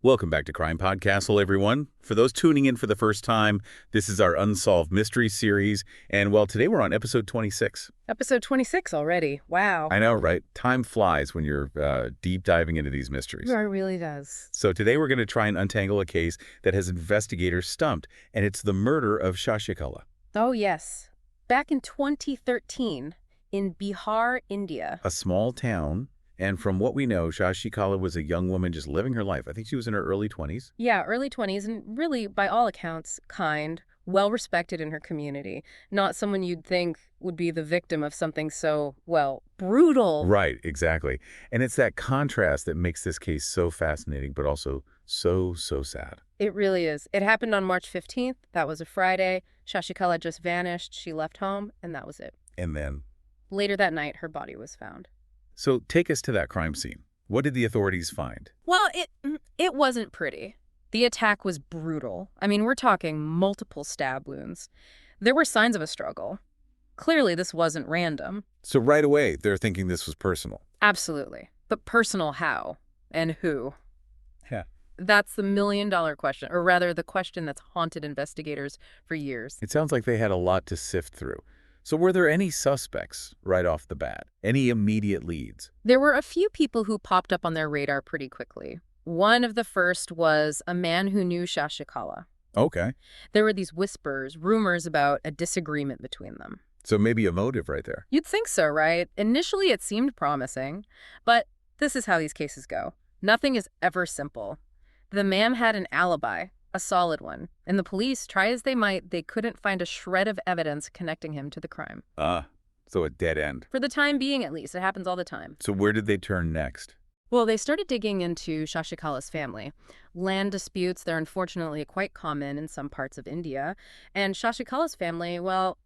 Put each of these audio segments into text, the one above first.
Welcome back to CrimePod Castle, everyone. For those tuning in for the first time, this is our Unsolved Mysteries series, and well, today we're on episode 26. Episode 26 already. Wow. I know, right? Time flies when you're deep diving into these mysteries. It really does. So today we're going to try and untangle a case that has investigators stumped, and it's the murder of Shashikala. Oh, yes. Back in 2013, in Bihar, India. A small town. And from what we know, Shashikala was a young woman just living her life. I think she was in her early 20s. Yeah, early 20s, and really, by all accounts, kind, well-respected in her community. Not someone you'd think would be the victim of something so, well, brutal. Right, exactly. And it's that contrast that makes this case so fascinating, but also so sad. It really is. It happened on March 15th. That was a Friday. Shashikala just vanished. She left home, and that was it. And then? Later that night, her body was found. So take us to that crime scene. What did the authorities find? Well, it wasn't pretty. The attack was brutal. I mean, we're talking multiple stab wounds. There were signs of a struggle. Clearly, this wasn't random. So right away, they're thinking this was personal. Absolutely. But personal how? And who? Yeah. That's the million-dollar question, or rather, the question that's haunted investigators for years. It sounds like they had a lot to sift through. So were there any suspects right off the bat? Any immediate leads? There were a few people who popped up on their radar pretty quickly. One of the first was a man who knew Shashikala. Okay. There were these whispers, rumors about a disagreement between them. So maybe a motive right there. You'd think so, right? Initially, it seemed promising. But this is how these cases go. Nothing is ever simple. The man had an alibi. A solid one. And the police, try as they might, they couldn't find a shred of evidence connecting him to the crime. So a dead end. For the time being, at least. It happens all the time. So where did they turn next? Well, they started digging into Shashikala's family. Land disputes, they're unfortunately quite common in some parts of India. And Shashikala's family, well,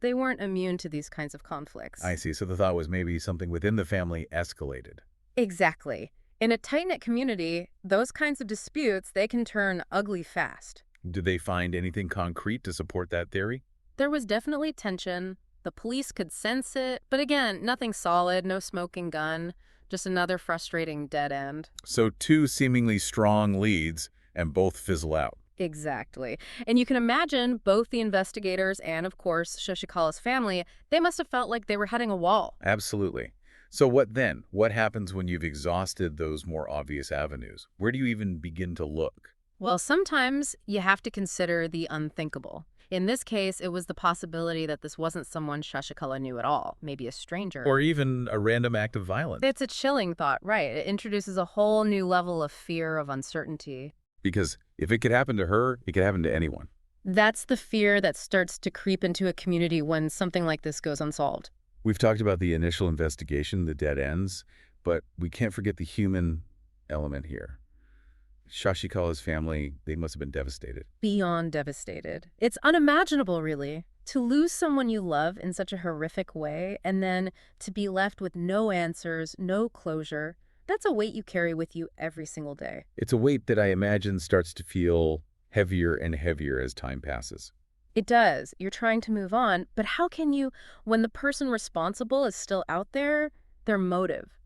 they weren't immune to these kinds of conflicts. I see. So the thought was maybe something within the family escalated. Exactly. In a tight-knit community, those kinds of disputes, they can turn ugly fast. Did they find anything concrete to support that theory? There was definitely tension. The police could sense it. But again, nothing solid, no smoking gun, just another frustrating dead end. So two seemingly strong leads, and both fizzle out. Exactly. And you can imagine both the investigators and, of course, Shashikala's family, they must have felt like they were hitting a wall. Absolutely. So what then? What happens when you've exhausted those more obvious avenues? Where do you even begin to look? Well, sometimes you have to consider the unthinkable. In this case, it was the possibility that this wasn't someone Shashikala knew at all, maybe a stranger. Or even a random act of violence. It's a chilling thought, right? It introduces a whole new level of fear, of uncertainty. Because if it could happen to her, it could happen to anyone. That's the fear that starts to creep into a community when something like this goes unsolved. We've talked about the initial investigation, the dead ends, but we can't forget the human element here. Shashikala's family, they must have been devastated. Beyond devastated. It's unimaginable, really, to lose someone you love in such a horrific way and then to be left with no answers, no closure. That's a weight you carry with you every single day. It's a weight that I imagine starts to feel heavier and heavier as time passes. It does. You're trying to move on, but how can you, when the person responsible is still out there, their motive?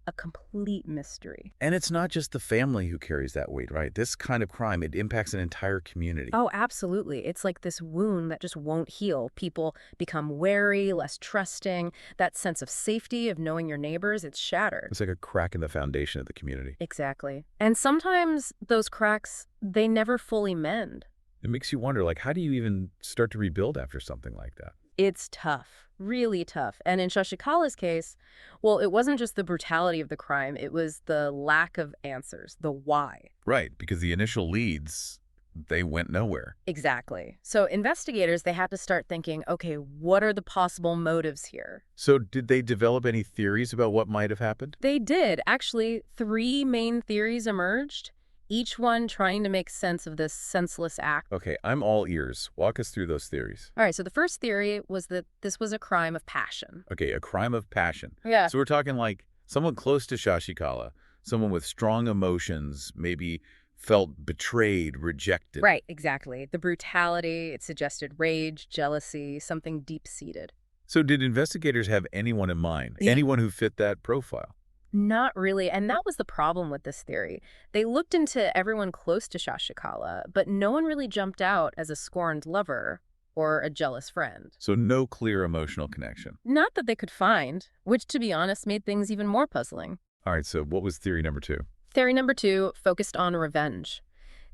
A complete mystery. And it's not just the family who carries that weight, right? This kind of crime, it impacts an entire community. Oh, absolutely. It's like this wound that just won't heal. People become wary, less trusting. That sense of safety, of knowing your neighbors, it's shattered. It's like a crack in the foundation of the community. Exactly. And sometimes those cracks, they never fully mend. It makes you wonder, like, how do you even start to rebuild after something like that? It's tough, really tough. And in Shashikala's case, well, it wasn't just the brutality of the crime, it was the lack of answers, the why. Right, because the initial leads, they went nowhere. Exactly. So investigators, they had to start thinking, okay, what are the possible motives here? So did they develop any theories about what might have happened? They did. Actually, 3 main theories emerged, each one trying to make sense of this senseless act. Okay, I'm all ears. Walk us through those theories. All right, so the first theory was that this was a crime of passion. Okay, a crime of passion. Yeah. So we're talking like someone close to Shashikala, someone with strong emotions, maybe felt betrayed, rejected. Right, exactly. The brutality, it suggested rage, jealousy, something deep-seated. So did investigators have anyone in mind? Anyone who fit that profile? Not really, and that was the problem with this theory. They looked into everyone close to Shashikala, but no one really jumped out as a scorned lover or a jealous friend. So no clear emotional connection. Not that they could find, which, to be honest, made things even more puzzling. All right, so what was theory number 2? Theory number 2 focused on revenge.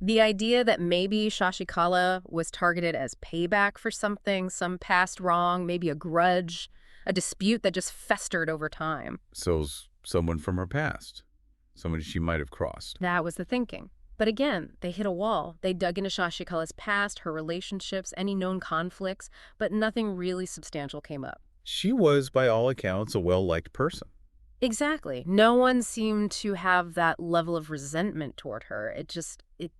The idea that maybe Shashikala was targeted as payback for something, some past wrong, maybe a grudge, a dispute that just festered over time. So someone from her past, someone she might have crossed. That was the thinking. But again, they hit a wall. They dug into Shashikala's past, her relationships, any known conflicts, but nothing really substantial came up. She was, by all accounts, a well-liked person. Exactly. No one seemed to have that level of resentment toward her. It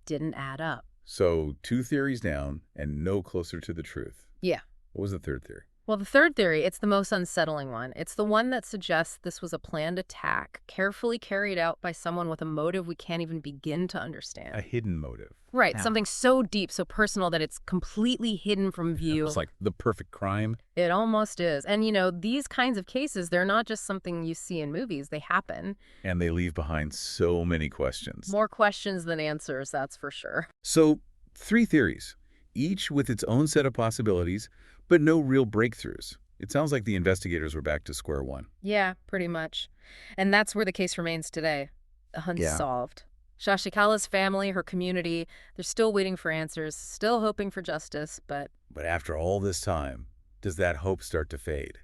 didn't add up. So 2 theories down and no closer to the truth. Yeah. What was the third theory? Well, the third theory, it's the most unsettling one. It's the one that suggests this was a planned attack, carefully carried out by someone with a motive we can't even begin to understand. A hidden motive. Right, How? something so deep, so personal that it's completely hidden from view. It's like the perfect crime. It almost is. And, these kinds of cases, they're not just something you see in movies. They happen. And they leave behind so many questions. More questions than answers, that's for sure. So 3 theories, each with its own set of possibilities, but no real breakthroughs. It sounds like the investigators were back to square one. Yeah, pretty much. And that's where the case remains today. Unsolved. Shashikala's family, her community, they're still waiting for answers, still hoping for justice, but But after all this time, does that hope start to fade?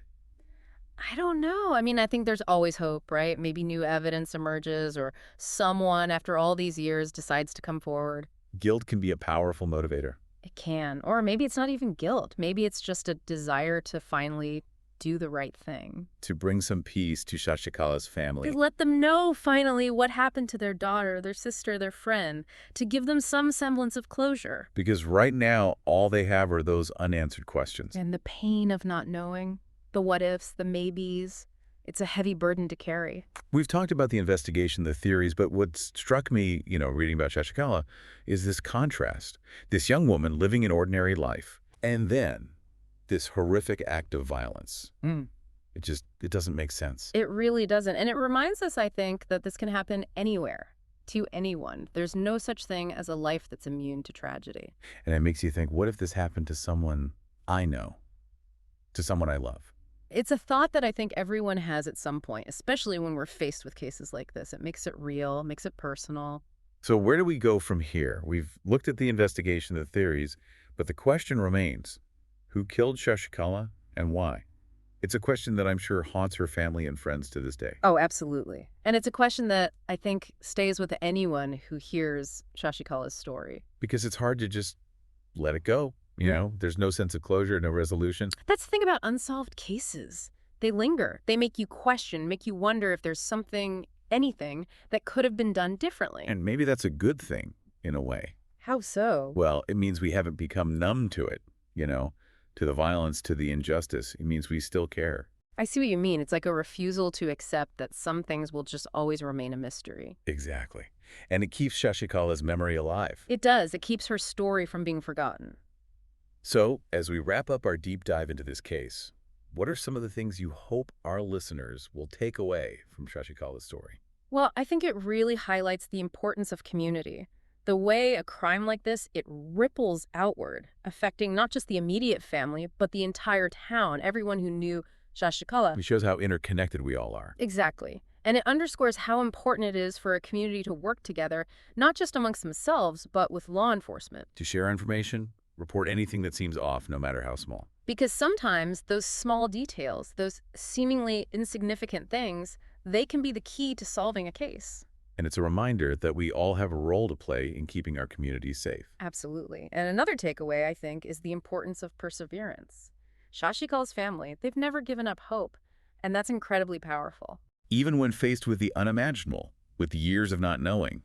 I don't know. I mean, I think there's always hope, right? Maybe new evidence emerges or someone, after all these years, decides to come forward. Guilt can be a powerful motivator. It can. Or maybe it's not even guilt. Maybe it's just a desire to finally do the right thing. To bring some peace to Shashikala's family. To let them know, finally, what happened to their daughter, their sister, their friend. To give them some semblance of closure. Because right now, all they have are those unanswered questions. And the pain of not knowing. The what-ifs, the maybes. It's a heavy burden to carry. We've talked about the investigation, the theories, but what struck me, reading about Shashikala, is this contrast. This young woman living an ordinary life, and then this horrific act of violence. It doesn't make sense. It really doesn't. And it reminds us, I think, that this can happen anywhere, to anyone. There's no such thing as a life that's immune to tragedy. And it makes you think, what if this happened to someone I know, to someone I love? It's a thought that I think everyone has at some point, especially when we're faced with cases like this. It makes it real, makes it personal. So where do we go from here? We've looked at the investigation, the theories, but the question remains, who killed Shashikala and why? It's a question that I'm sure haunts her family and friends to this day. Oh, absolutely. And it's a question that I think stays with anyone who hears Shashikala's story. Because it's hard to just let it go. There's no sense of closure, no resolution. That's the thing about unsolved cases. They linger. They make you question, make you wonder if there's something, anything, that could have been done differently. And maybe that's a good thing, in a way. How so? Well, it means we haven't become numb to it, to the violence, to the injustice. It means we still care. I see what you mean. It's like a refusal to accept that some things will just always remain a mystery. Exactly. And it keeps Shashikala's memory alive. It does. It keeps her story from being forgotten. So, as we wrap up our deep dive into this case, what are some of the things you hope our listeners will take away from Shashikala's story? Well, I think it really highlights the importance of community. The way a crime like this, it ripples outward, affecting not just the immediate family, but the entire town, everyone who knew Shashikala. It shows how interconnected we all are. Exactly. And it underscores how important it is for a community to work together, not just amongst themselves, but with law enforcement. To share information, report anything that seems off, no matter how small. Because sometimes those small details, those seemingly insignificant things, they can be the key to solving a case. And it's a reminder that we all have a role to play in keeping our communities safe. Absolutely. And another takeaway, I think, is the importance of perseverance. Shashikala's family, they've never given up hope, and that's incredibly powerful. Even when faced with the unimaginable, with years of not knowing,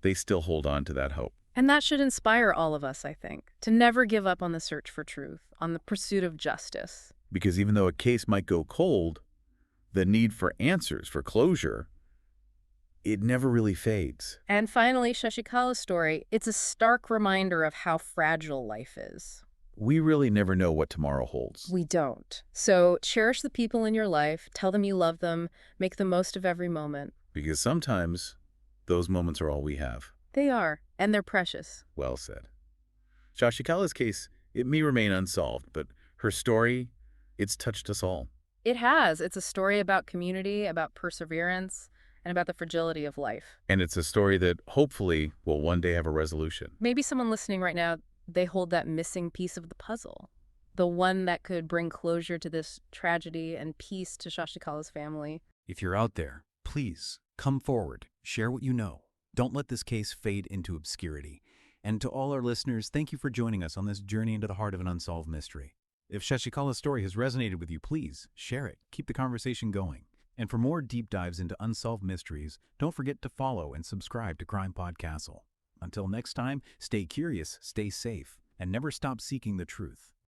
they still hold on to that hope. And that should inspire all of us, I think, to never give up on the search for truth, on the pursuit of justice. Because even though a case might go cold, the need for answers, for closure, it never really fades. And finally, Shashikala's story, it's a stark reminder of how fragile life is. we really never know what tomorrow holds. We don't. So cherish the people in your life, tell them you love them, make the most of every moment. Because sometimes those moments are all we have. They are, and they're precious. Well said. Shashikala's case, it may remain unsolved, but her story, it's touched us all. It has. It's a story about community, about perseverance, and about the fragility of life. And it's a story that hopefully will one day have a resolution. Maybe someone listening right now, they hold that missing piece of the puzzle, the one that could bring closure to this tragedy and peace to Shashikala's family. If you're out there, please come forward, share what you know. Don't let this case fade into obscurity. And to all our listeners, thank you for joining us on this journey into the heart of an unsolved mystery. If Shashikala's story has resonated with you, please share it. Keep the conversation going. And for more deep dives into unsolved mysteries, don't forget to follow and subscribe to CrimePod Castle. Until next time, stay curious, stay safe, and never stop seeking the truth.